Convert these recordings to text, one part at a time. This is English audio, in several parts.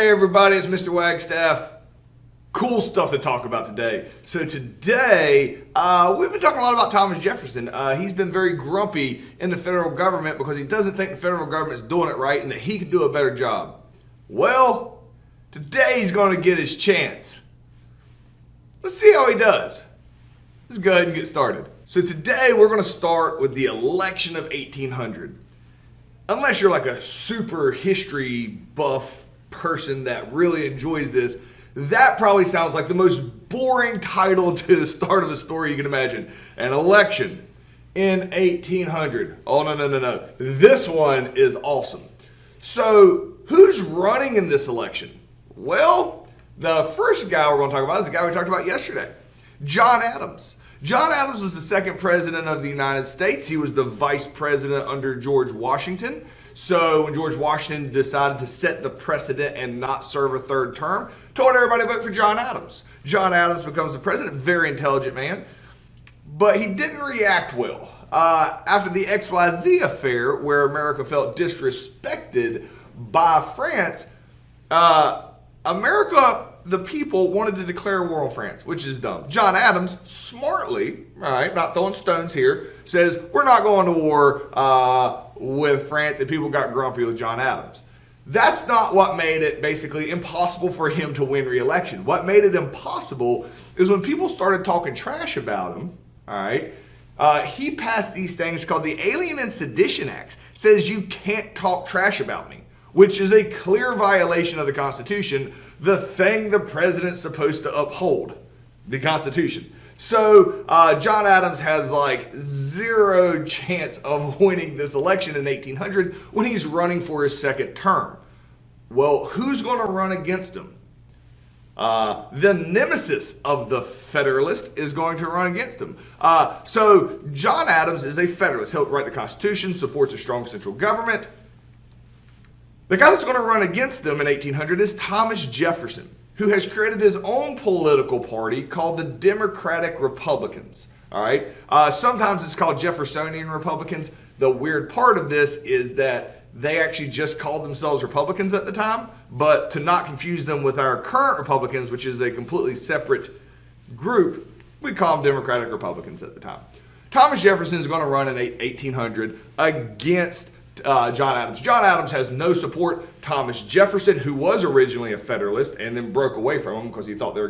Hey everybody, it's Mr. Wagstaff. Cool stuff to talk about today. So today, we've been talking a lot about Thomas Jefferson. He's been very grumpy in the federal government because he doesn't think the federal government is doing it right and that he could do a better job. Well, today he's going to get his chance. Let's see how he does. Let's go ahead and get started. So today we're going to start with the election of 1800. Unless you're like a super history buff person that really enjoys this, that probably sounds like the most boring title to the start of a story you can imagine. An election in 1800. Oh, no. This one is awesome. So, who's running in this election? Well, the first guy we're going to talk about is the guy we talked about yesterday, John Adams. John Adams was the second president of the United States. He was the vice president under George Washington. So when George Washington decided to set the precedent and not serve a third term, told everybody to vote for John Adams. John Adams becomes the president, very intelligent man, but he didn't react well. After the XYZ affair, where America felt disrespected by France, America, the people, wanted to declare war on France, which is dumb. John Adams, smartly, all right, not throwing stones here, says, we're not going to war with France, and people got grumpy with John Adams. That's not what made it basically impossible for him to win re-election. What made it impossible is when people started talking trash about him, all right, he passed these things called the Alien and Sedition Acts. Says you can't talk trash about me, which is a clear violation of the Constitution, the thing the president's supposed to uphold, the Constitution. So John Adams has like zero chance of winning this election in 1800 when he's running for his second term. Well, who's going to run against him? The nemesis of the Federalist is going to run against him. So John Adams is a Federalist. He'll write the Constitution, supports a strong central government. The guy that's going to run against him in 1800 is Thomas Jefferson, who has created his own political party called the Democratic Republicans. All right. Sometimes it's called Jeffersonian Republicans. The weird part of this is that they actually just called themselves Republicans at the time, but to not confuse them with our current Republicans, which is a completely separate group, we call them Democratic Republicans at the time. Thomas Jefferson is going to run in 1800 against John Adams. John Adams has no support. Thomas Jefferson, who was originally a Federalist and then broke away from him because he thought they were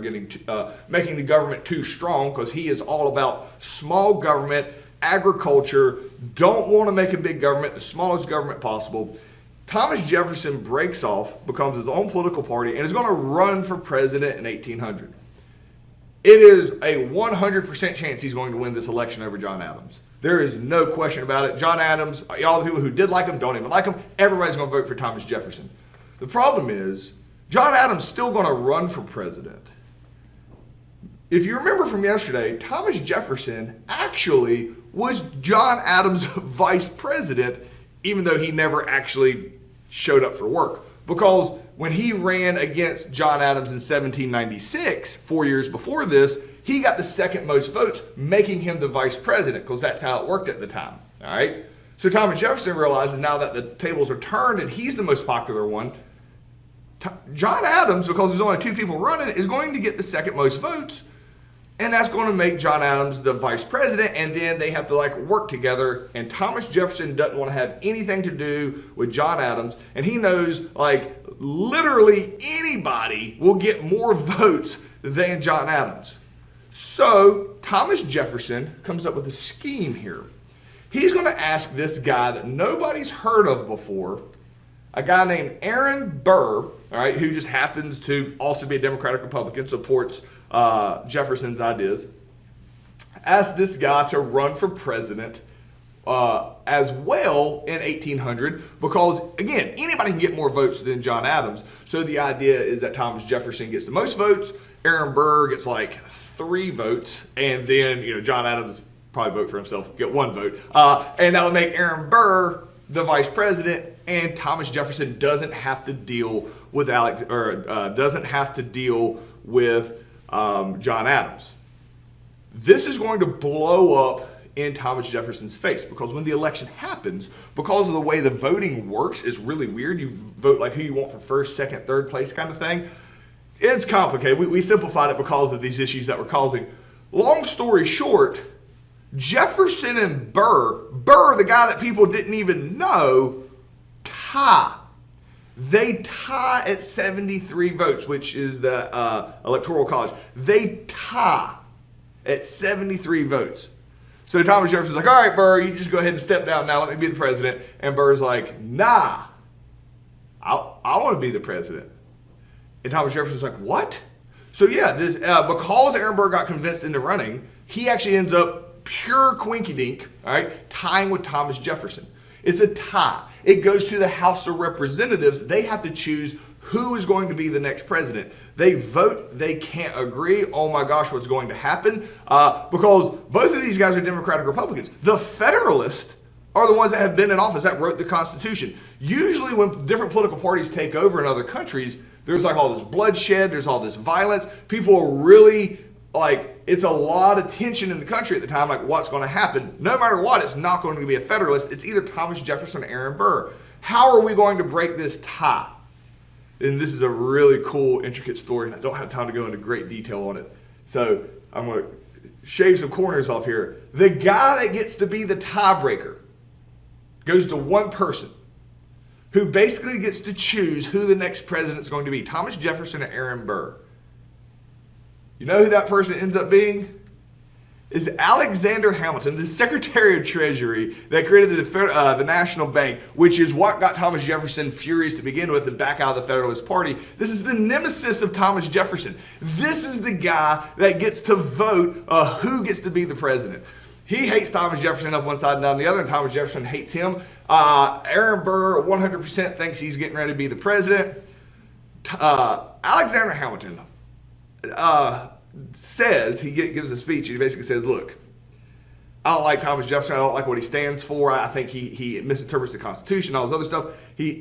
making the government too strong, because he is all about small government, agriculture, don't want to make a big government, the smallest government possible. Thomas Jefferson breaks off, becomes his own political party, and is going to run for president in 1800. It is a 100% chance he's going to win this election over John Adams. There is no question about it. John Adams, all the people who did like him, don't even like him. Everybody's going to vote for Thomas Jefferson. The problem is, John Adams is still going to run for president. If you remember from yesterday, Thomas Jefferson actually was John Adams' vice president, even though he never actually showed up for work. Because when he ran against John Adams in 1796, 4 years before this, he got the second most votes, making him the vice president, because that's how it worked at the time. All right. So Thomas Jefferson realizes now that the tables are turned and he's the most popular one, John Adams, because there's only two people running, is going to get the second most votes, and that's going to make John Adams the vice president, and then they have to like work together, and Thomas Jefferson doesn't want to have anything to do with John Adams, and he knows like literally anybody will get more votes than John Adams. So Thomas Jefferson comes up with a scheme here. He's going to ask this guy that nobody's heard of before, a guy named Aaron Burr, all right, who just happens to also be a Democratic Republican, supports Jefferson's ideas, ask this guy to run for president as well in 1800, because again, anybody can get more votes than John Adams. So the idea is that Thomas Jefferson gets the most votes, Aaron Burr gets like 3 votes, and then John Adams probably vote for himself, get 1 vote, and that would make Aaron Burr the vice president, and Thomas Jefferson doesn't have to deal with John Adams. This is going to blow up in Thomas Jefferson's face, because when the election happens, because of the way the voting works is really weird. You vote like who you want for first, second, third place kind of thing. It's complicated. We simplified it because of these issues that we're causing. Long story short, Jefferson and Burr, the guy that people didn't even know, tie. They tie at 73 votes, which is the Electoral College. They tie at 73 votes. So Thomas Jefferson's like, all right, Burr, you just go ahead and step down now. Let me be the president. And Burr's like, nah, I want to be the president. And Thomas Jefferson's like, what? So yeah, this because Aaron Burr got convinced into running, he actually ends up pure quinky-dink, all right, tying with Thomas Jefferson. It's a tie. It goes to the House of Representatives. They have to choose who is going to be the next president. They vote. They can't agree. Oh my gosh, what's going to happen? Because both of these guys are Democratic Republicans. The Federalists are the ones that have been in office, that wrote the Constitution. Usually when different political parties take over in other countries, there's like all this bloodshed, there's all this violence. People are really like, it's a lot of tension in the country at the time, like what's going to happen. No matter what, it's not going to be a Federalist. It's either Thomas Jefferson or Aaron Burr. How are we going to break this tie? And this is a really cool, intricate story, and I don't have time to go into great detail on it. So I'm going to shave some corners off here. The guy that gets to be the tiebreaker goes to one person who basically gets to choose who the next president is going to be, Thomas Jefferson or Aaron Burr. You know who that person ends up being? Is Alexander Hamilton, the Secretary of Treasury that created the National Bank, which is what got Thomas Jefferson furious to begin with and back out of the Federalist Party. This is the nemesis of Thomas Jefferson. This is the guy that gets to vote who gets to be the president. He hates Thomas Jefferson up one side and down the other, and Thomas Jefferson hates him. Aaron Burr 100% thinks he's getting ready to be the president. Alexander Hamilton says, he gives a speech, and he basically says, look, I don't like Thomas Jefferson. I don't like what he stands for. I think he misinterprets the Constitution, all this other stuff.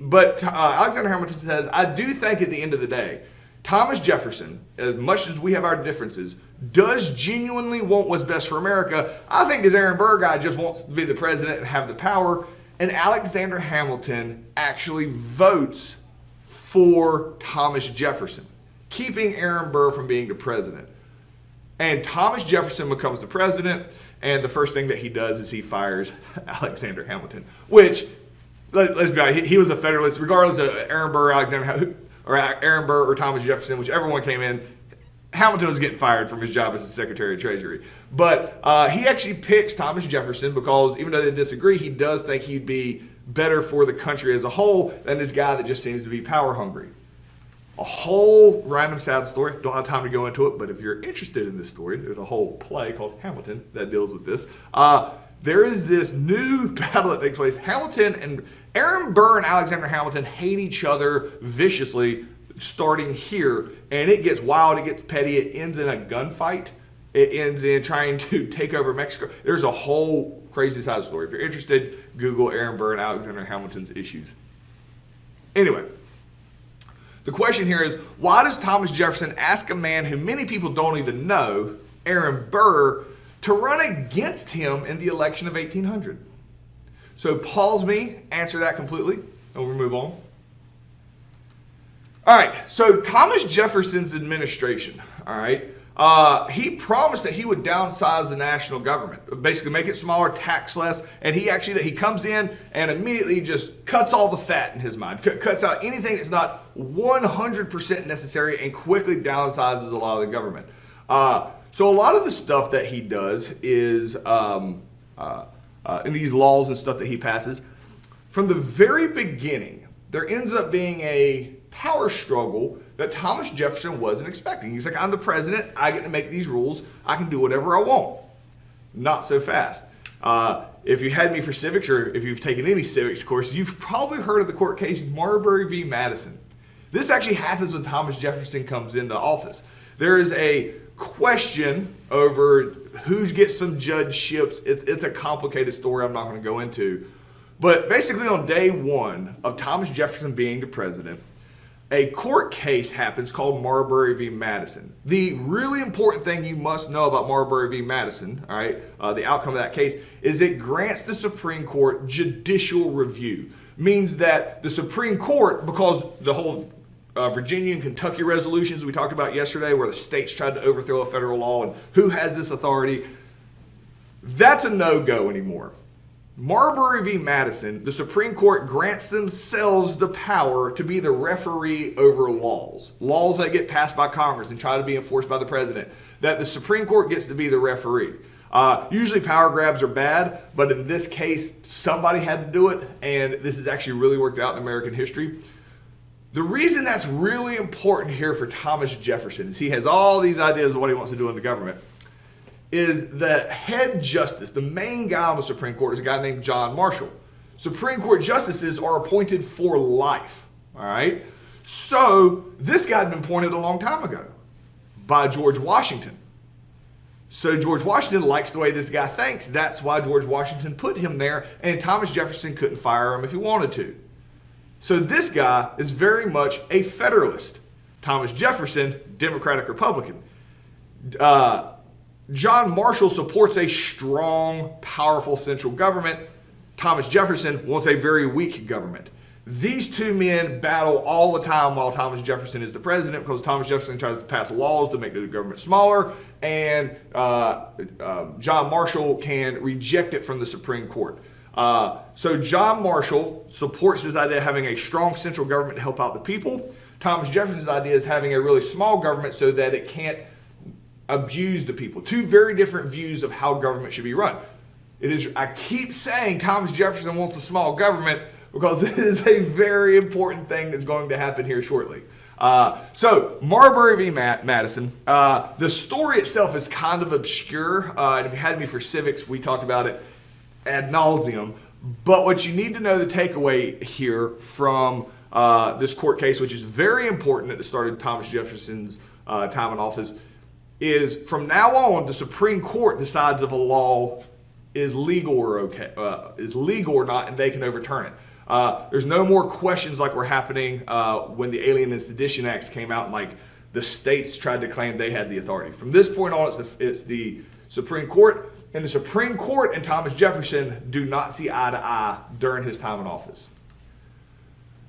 But Alexander Hamilton says, I do think at the end of the day, Thomas Jefferson, as much as we have our differences, does genuinely want what's best for America. I think this Aaron Burr guy just wants to be the president and have the power. And Alexander Hamilton actually votes for Thomas Jefferson, keeping Aaron Burr from being the president. And Thomas Jefferson becomes the president, and the first thing that he does is he fires Alexander Hamilton, which, let's be honest, he was a Federalist, regardless of Aaron Burr, Aaron Burr or Thomas Jefferson, whichever one came in. Hamilton was getting fired from his job as the Secretary of Treasury. But he actually picks Thomas Jefferson because even though they disagree, he does think he'd be better for the country as a whole than this guy that just seems to be power hungry. A whole random sad story. Don't have time to go into it, but if you're interested in this story, there's a whole play called Hamilton that deals with this. There is this new battle that takes place. Hamilton and Aaron Burr and Alexander Hamilton hate each other viciously starting here, and it gets wild, it gets petty, it ends in a gunfight. It ends in trying to take over Mexico. There's a whole crazy side story. If you're interested, Google Aaron Burr and Alexander Hamilton's issues. Anyway, the question here is, why does Thomas Jefferson ask a man who many people don't even know, Aaron Burr, to run against him in the election of 1800? So pause me, answer that completely, and we'll move on. All right, so Thomas Jefferson's administration, all right, he promised that he would downsize the national government, basically make it smaller, tax less, and he comes in and immediately just cuts all the fat in his mind, cuts out anything that's not 100% necessary and quickly downsizes a lot of the government. So a lot of the stuff that he does is, in these laws and stuff that he passes, from the very beginning, there ends up being a power struggle that Thomas Jefferson wasn't expecting. He's like, I'm the president, I get to make these rules, I can do whatever I want. Not so fast. If you had me for civics, or if you've taken any civics course, you've probably heard of the court case Marbury v. Madison. This actually happens when Thomas Jefferson comes into office. There is a question over who gets some judgeships. It's a complicated story I'm not going to go into. But basically on day one of Thomas Jefferson being the president, a court case happens called Marbury v. Madison. The really important thing you must know about Marbury v. Madison, all right, the outcome of that case, is it grants the Supreme Court judicial review. Means that the Supreme Court, because the whole Virginia and Kentucky resolutions we talked about yesterday, where the states tried to overthrow a federal law and who has this authority, that's a no-go anymore. Marbury v. Madison, the Supreme Court grants themselves the power to be the referee over laws. Laws that get passed by Congress and try to be enforced by the president. That the Supreme Court gets to be the referee. Usually power grabs are bad, but in this case, somebody had to do it, and this has actually really worked out in American history. The reason that's really important here for Thomas Jefferson is he has all these ideas of what he wants to do in the government. Is the head justice, the main guy on the Supreme Court, is a guy named John Marshall. Supreme Court justices are appointed for life, all right? So this guy had been appointed a long time ago by George Washington. So George Washington likes the way this guy thinks. That's why George Washington put him there, and Thomas Jefferson couldn't fire him if he wanted to. So this guy is very much a Federalist. Thomas Jefferson, Democratic Republican. John Marshall supports a strong, powerful central government. Thomas Jefferson wants a very weak government. These two men battle all the time while Thomas Jefferson is the president, because Thomas Jefferson tries to pass laws to make the government smaller, and John Marshall can reject it from the Supreme Court. So John Marshall supports this idea of having a strong central government to help out the people. Thomas Jefferson's idea is having a really small government so that it can't abuse the people. Two very different views of how government should be run. I keep saying Thomas Jefferson wants a small government because it is a very important thing that's going to happen here shortly. So Marbury v. Madison, the story itself is kind of obscure. And if you had me for civics, we talked about it ad nauseum. But what you need to know, the takeaway here from this court case, which is very important at the start of Thomas Jefferson's time in office, is from now on, the Supreme Court decides if a law is legal or is legal or not, and they can overturn it. There's no more questions like were happening when the Alien and Sedition Acts came out, and like the states tried to claim they had the authority. From this point on, it's the Supreme Court, and the Supreme Court and Thomas Jefferson do not see eye to eye during his time in office.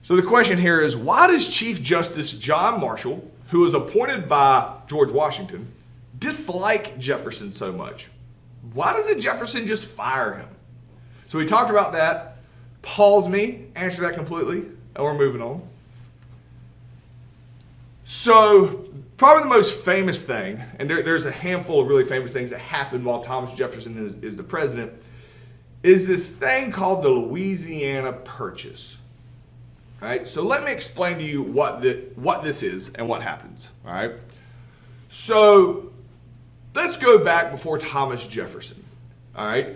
So the question here is, why does Chief Justice John Marshall, who was appointed by George Washington, dislike Jefferson so much? Why doesn't Jefferson just fire him? So we talked about that. Pause me, answer that completely, and we're moving on. So probably the most famous thing, and there's a handful of really famous things that happened while Thomas Jefferson is the president, is this thing called the Louisiana Purchase. All right, so let me explain to you what this is and what happens. All right, so let's go back before Thomas Jefferson. All right,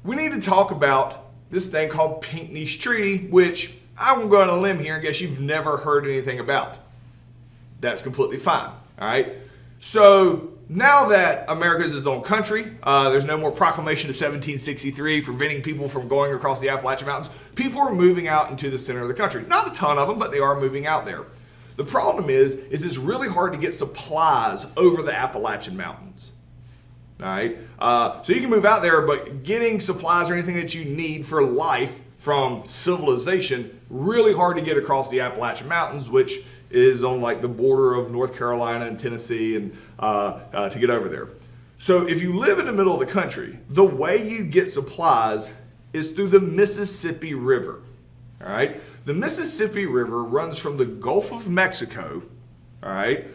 we need to talk about this thing called Pinckney's Treaty, which I'm going on a limb here and guess you've never heard anything about. That's completely fine. All right, so now that America is its own country, there's no more proclamation of 1763 preventing people from going across the Appalachian Mountains. People are moving out into the center of the country. Not a ton of them, but they are moving out there. The problem is it's really hard to get supplies over the Appalachian Mountains. All right, so you can move out there, but getting supplies or anything that you need for life from civilization, really hard to get across the Appalachian Mountains, which is on like the border of North Carolina and Tennessee, and to get over there. So if you live in the middle of the country, the way you get supplies is through the Mississippi River. All right, the Mississippi River runs from the Gulf of Mexico, all right,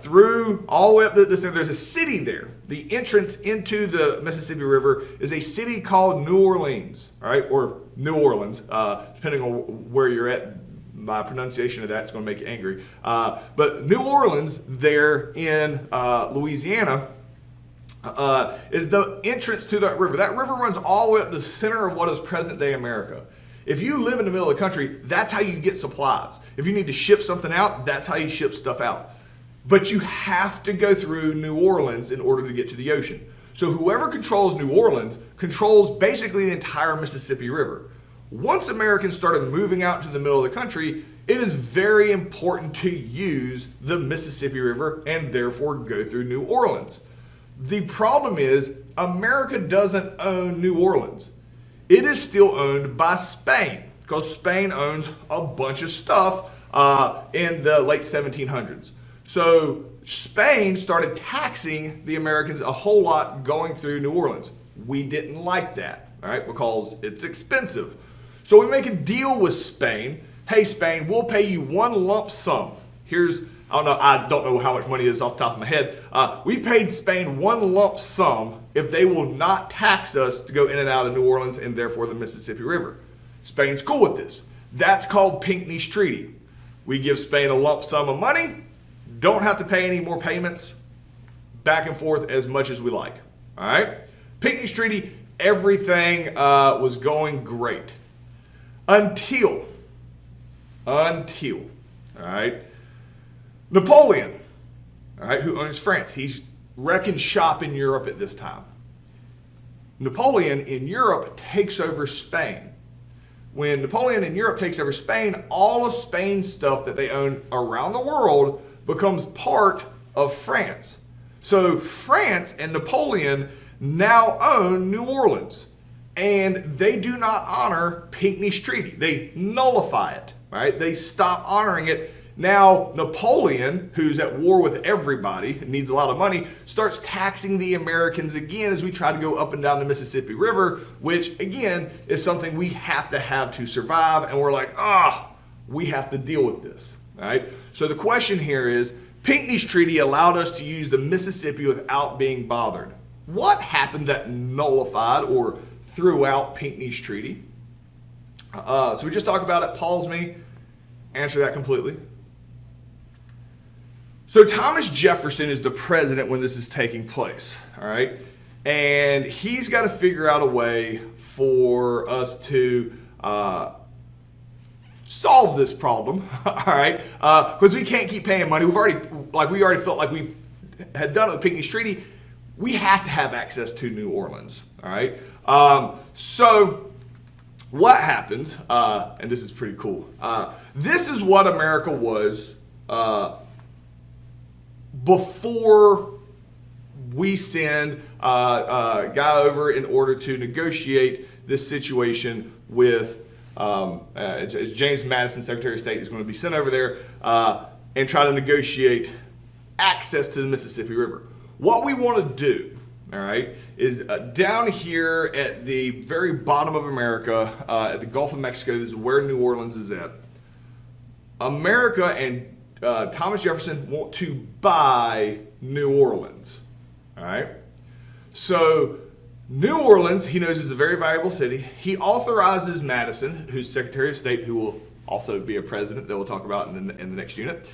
through all the way up to the center. There's a city there. The entrance into the Mississippi River is a city called New Orleans, all right, or New Orleans, depending on where you're at. My pronunciation of that's going to make you angry. But New Orleans, there in Louisiana, is the entrance to that river. That river runs all the way up to the center of what is present-day America. If you live in the middle of the country, that's how you get supplies. If you need to ship something out, that's how you ship stuff out. But you have to go through New Orleans in order to get to the ocean. So whoever controls New Orleans controls basically the entire Mississippi River. Once Americans started moving out to the middle of the country, it is very important to use the Mississippi River and therefore go through New Orleans. The problem is America doesn't own New Orleans. It is still owned by Spain because Spain owns a bunch of stuff in the late 1700s. So Spain started taxing the Americans a whole lot going through New Orleans. We didn't like that, all right, because it's expensive. So we make a deal with Spain. Hey, Spain, we'll pay you one lump sum. I don't know how much money is off the top of my head. We paid Spain one lump sum if they will not tax us to go in and out of New Orleans and therefore the Mississippi River. Spain's cool with this. That's called Pinckney's Treaty. We give Spain a lump sum of money, don't have to pay any more payments, back and forth as much as we like. All right? Pinckney's Treaty, everything was going great. Until, all right, Napoleon, all right, who owns France. He's wrecking shop in Europe at this time. Napoleon in Europe takes over Spain. When Napoleon in Europe takes over Spain, all of Spain's stuff that they own around the world becomes part of France. So France and Napoleon now own New Orleans, and they do not honor Pinckney's Treaty. They nullify it, right? They stop honoring it. Now Napoleon, who's at war with everybody and needs a lot of money, starts taxing the Americans again as we try to go up and down the Mississippi River, which again is something we have to survive. And we're like, we have to deal with this, all right? So the question here is, Pinckney's Treaty allowed us to use the Mississippi without being bothered. What happened that nullified or threw out Pinckney's Treaty? So we just talked about it. Pause me. Answer that completely. So Thomas Jefferson is the president when this is taking place, all right? And he's got to figure out a way for us to solve this problem, all right? Because we can't keep paying money. We already felt like we had done it with Pinckney's Treaty. We have to have access to New Orleans, all right? So what happens, and this is pretty cool, this is what America was before we send a guy over in order to negotiate this situation with James Madison, Secretary of State, is going to be sent over there and try to negotiate access to the Mississippi River. What we want to do, all right, is down here at the very bottom of America, at the Gulf of Mexico, this is where New Orleans is at. America and Thomas Jefferson want to buy New Orleans, all right? So New Orleans, he knows, is a very valuable city. He authorizes Madison, who's Secretary of State, who will also be a president that we'll talk about in the next unit.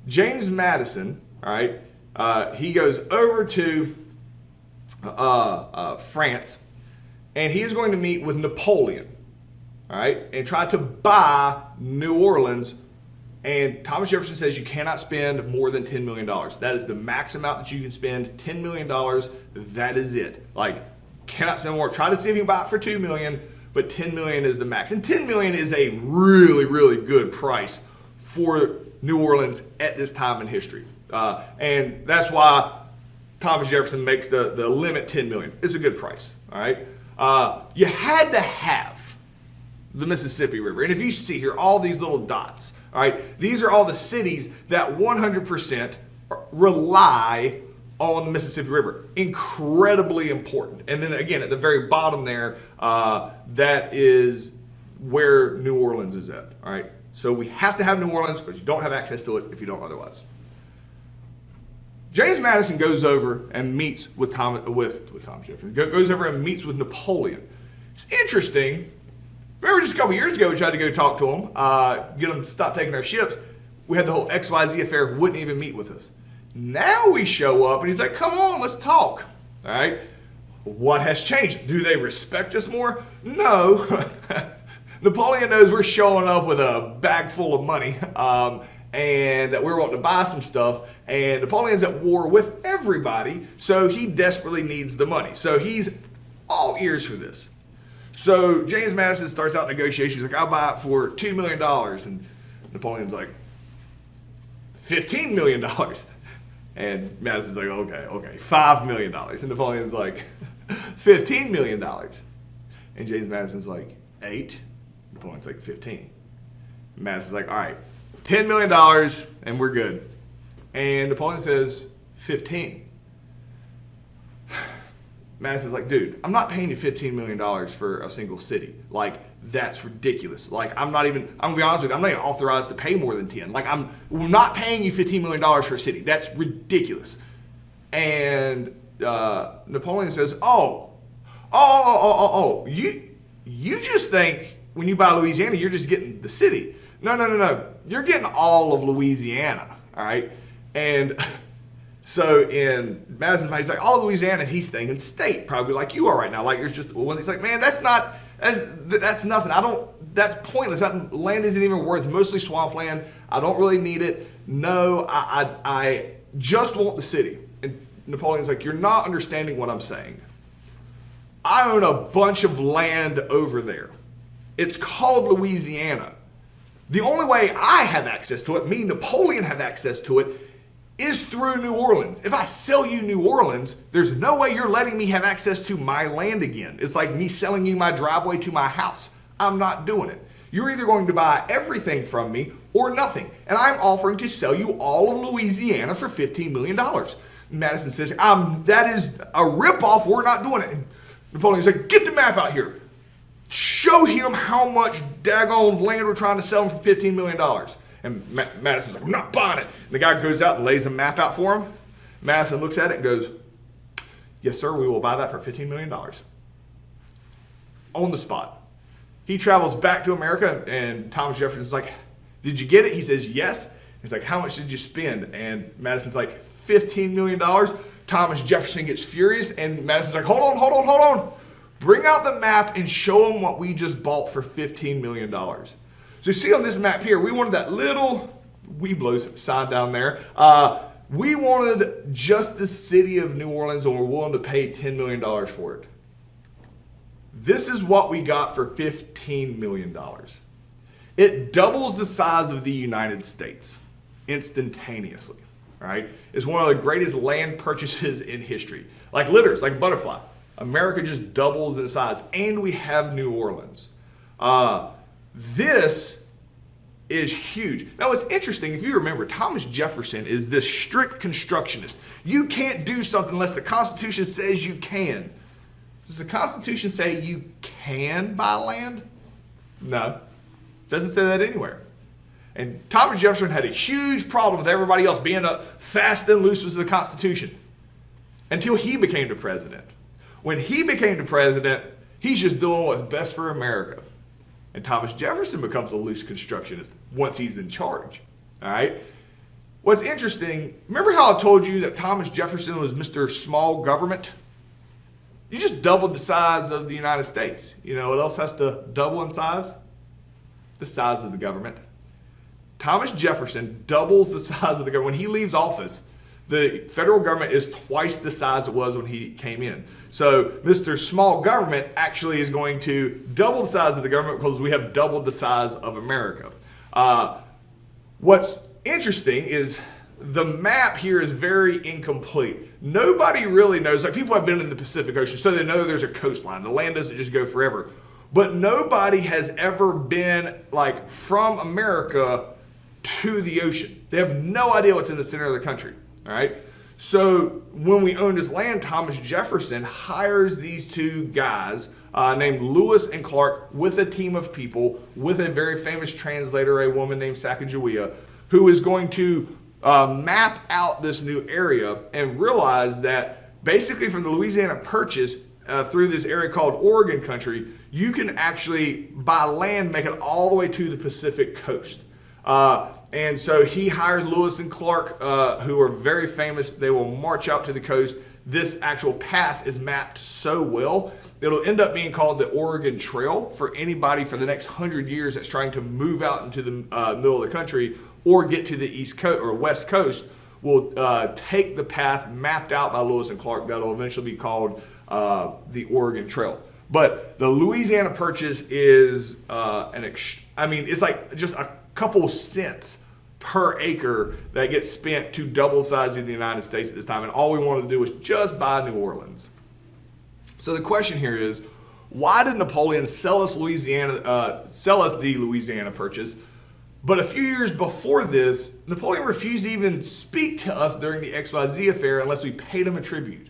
James Madison, all right, he goes over to France, and he is going to meet with Napoleon, all right, and try to buy New Orleans. And Thomas Jefferson says you cannot spend more than $10 million. That is the max amount that you can spend, $10 million. That is it. Like, cannot spend more. Try to see if you can buy it for $2 million, but $10 million is the max. And $10 million is a really, really good price for New Orleans at this time in history. And that's why Thomas Jefferson makes the limit $10 million. It's a good price, all right? You had to have the Mississippi River. And if you see here, all these little dots, all right, these are all the cities that 100% rely on the Mississippi River. Incredibly important. And then again, at the very bottom there, that is where New Orleans is at, all right? So we have to have New Orleans, but you don't have access to it if you don't otherwise. James Madison goes over and meets with Thomas Jefferson. Goes over and meets with Napoleon. It's interesting. Remember just a couple years ago, we tried to go talk to him, get them to stop taking our ships. We had the whole XYZ affair, wouldn't even meet with us. Now we show up and he's like, come on, let's talk. All right. What has changed? Do they respect us more? No. Napoleon knows we're showing up with a bag full of money and that we're wanting to buy some stuff. And Napoleon's at war with everybody, so he desperately needs the money. So he's all ears for this. So James Madison starts out negotiations. He's like, I'll buy it for $2 million. And Napoleon's like, $15 million. And Madison's like, okay, $5 million. And Napoleon's like, $15 million. And James Madison's like, 8. Napoleon's like, 15. Madison's like, all right, $10 million and we're good. And Napoleon says, 15. Madison's like, dude, I'm not paying you $15 million for a single city. Like, that's ridiculous. Like, I'm gonna be honest with you, I'm not even authorized to pay more than 10. Like, we're not paying you $15 million for a city. That's ridiculous. And Napoleon says, you just think when you buy Louisiana, you're just getting the city. No. You're getting all of Louisiana, all right? And so in Madison's mind, he's like, all of Louisiana, he's thinking state, probably like you are right now. Like, there's just one. He's like, man, that's nothing. That's pointless. That land isn't even worth, mostly swampland. I don't really need it. No, I just want the city. And Napoleon's like, you're not understanding what I'm saying. I own a bunch of land over there. It's called Louisiana. The only way I have access to it, me, Napoleon, have access to it, is through New Orleans. If I sell you New Orleans, there's no way you're letting me have access to my land again. It's like me selling you my driveway to my house. I'm not doing it. You're either going to buy everything from me or nothing. And I'm offering to sell you all of Louisiana for $15 million. Madison says, that is a ripoff. We're not doing it. And Napoleon's like, get the map out here. Show him how much daggone land we're trying to sell him for $15 million. And Madison's like, I'm not buying it. And the guy goes out and lays a map out for him. Madison looks at it and goes, yes, sir, we will buy that for $15 million. On the spot. He travels back to America, and Thomas Jefferson's like, did you get it? He says, yes. He's like, how much did you spend? And Madison's like, $15 million. Thomas Jefferson gets furious, and Madison's like, hold on. Bring out the map and show them what we just bought for $15 million. So you see on this map here, we wanted that little Weeblos sign down there. We wanted just the city of New Orleans, and we're willing to pay $10 million for it. This is what we got for $15 million. It doubles the size of the United States instantaneously. All right? It's one of the greatest land purchases in history. Like litters, like butterfly. America just doubles in size, and we have New Orleans. This is huge. Now, what's interesting, if you remember, Thomas Jefferson is this strict constructionist. You can't do something unless the Constitution says you can. Does the Constitution say you can buy land? No. It doesn't say that anywhere. And Thomas Jefferson had a huge problem with everybody else being fast and loose with the Constitution until he became the president. When he became the president, he's just doing what's best for America. And Thomas Jefferson becomes a loose constructionist once he's in charge. All right? What's interesting, remember how I told you that Thomas Jefferson was Mr. Small Government? You just doubled the size of the United States. You know what else has to double in size? The size of the government. Thomas Jefferson doubles the size of the government. When he leaves office, the federal government is twice the size it was when he came in. So Mr. Small Government actually is going to double the size of the government because we have doubled the size of America. What's interesting is the map here is very incomplete. Nobody really knows. Like, people have been in the Pacific Ocean, so they know there's a coastline. The land doesn't just go forever. But nobody has ever been, like, from America to the ocean. They have no idea what's in the center of the country. All right? So when we owned this land, Thomas Jefferson hires these two guys named Lewis and Clark with a team of people, with a very famous translator, a woman named Sacagawea, who is going to map out this new area and realize that basically from the Louisiana Purchase through this area called Oregon country, you can actually buy land, make it all the way to the Pacific coast. And so he hires Lewis and Clark, who are very famous. They will march out to the coast. This actual path is mapped so well, it'll end up being called the Oregon Trail for anybody for the next 100 years that's trying to move out into the middle of the country or get to the East Coast or West Coast. Will take the path mapped out by Lewis and Clark that'll eventually be called the Oregon Trail. But the Louisiana Purchase is it's like just a couple cents per acre that gets spent to double the size of the United States at this time, and all we wanted to do was just buy New Orleans. So the question here is, why did Napoleon sell us the Louisiana Purchase? But a few years before this, Napoleon refused to even speak to us during the XYZ affair unless we paid him a tribute.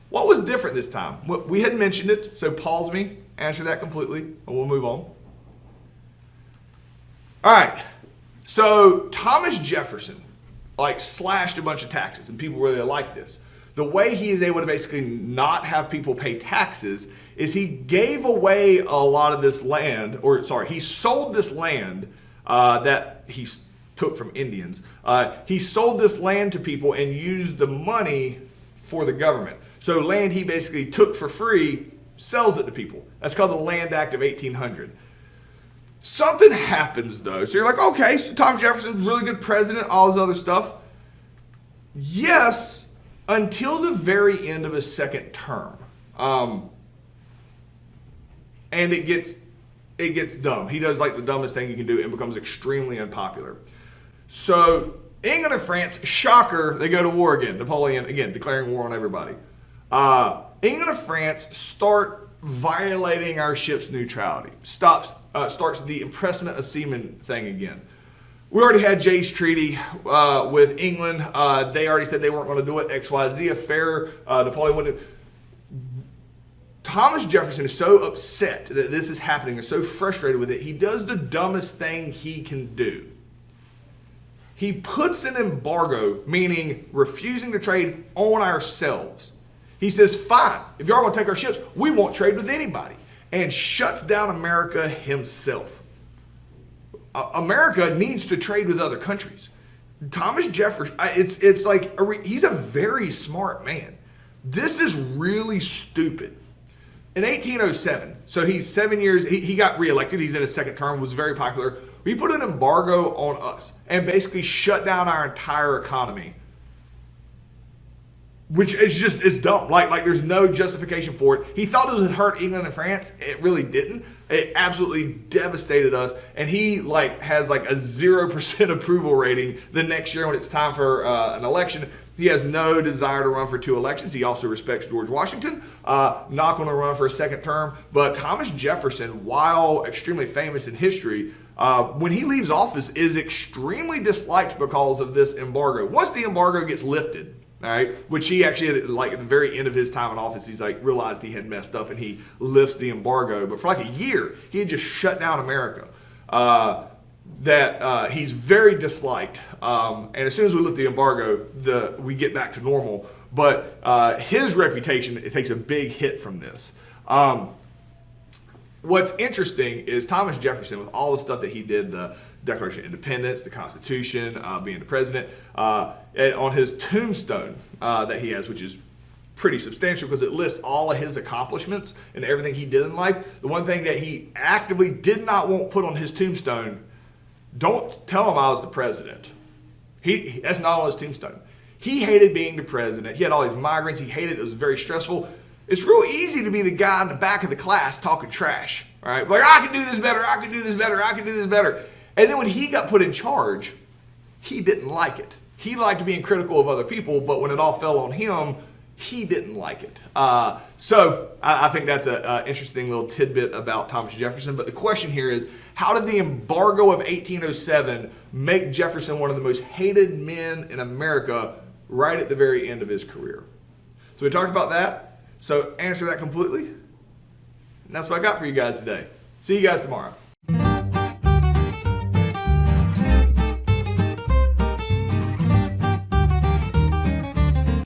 What was different this time? We had mentioned it, so pause me, answer that completely, and we'll move on. All right, so Thomas Jefferson slashed a bunch of taxes, and people really like this. The way he is able to basically not have people pay taxes is he gave away a lot of this land, he sold this land that he took from Indians. He sold this land to people and used the money for the government. So land he basically took for free, sells it to people. That's called the Land Act of 1800. Something happens though. So you're like, okay, so Thomas Jefferson's really good president, all this other stuff. Yes, until the very end of his second term. And it gets dumb. He does the dumbest thing he can do and becomes extremely unpopular. So England and France, shocker, they go to war again. Napoleon, again, declaring war on everybody. England and France start violating our ship's neutrality. Starts the impressment of seamen thing again. We already had Jay's treaty with England. They already said they weren't going to do it. XYZ affair. Napoleon wouldn't. Thomas Jefferson is so upset that this is happening and so frustrated with it, he does the dumbest thing he can do. He puts an embargo, meaning refusing to trade, on ourselves. He says, fine, if y'all want to take our ships, we won't trade with anybody, and shuts down America himself. America needs to trade with other countries. Thomas Jefferson, he's a very smart man. This is really stupid. In 1807, so he's 7 years, he got reelected, he's in his second term, was very popular. He put an embargo on us and basically shut down our entire economy. Which is dumb. There's no justification for it. He thought it would hurt England and France. It really didn't. It absolutely devastated us. And he has a 0% approval rating the next year when it's time for an election. He has no desire to run for 2 elections. He also respects George Washington. Not going to run for a second term. But Thomas Jefferson, while extremely famous in history, when he leaves office, is extremely disliked because of this embargo. Once the embargo gets lifted, all right, which he actually, at the very end of his time in office, he's realized he had messed up and he lifts the embargo. But for a year, he had just shut down America. He's very disliked. And as soon as we lift the embargo, we get back to normal. But his reputation, it takes a big hit from this. What's interesting is Thomas Jefferson, with all the stuff that he did, the Declaration of Independence, the Constitution, being the president, and on his tombstone that he has, which is pretty substantial because it lists all of his accomplishments and everything he did in life. The one thing that he actively did not want put on his tombstone, don't tell him I was the president. That's not on his tombstone. He hated being the president. He had all these migrants. He hated it. It was very stressful. It's real easy to be the guy in the back of the class talking trash. All right, I can do this better. I can do this better. I can do this better. And then when he got put in charge, he didn't like it. He liked being critical of other people, but when it all fell on him, he didn't like it. So I think that's an interesting little tidbit about Thomas Jefferson. But the question here is, how did the embargo of 1807 make Jefferson one of the most hated men in America right at the very end of his career? So we talked about that. So answer that completely. And that's what I got for you guys today. See you guys tomorrow.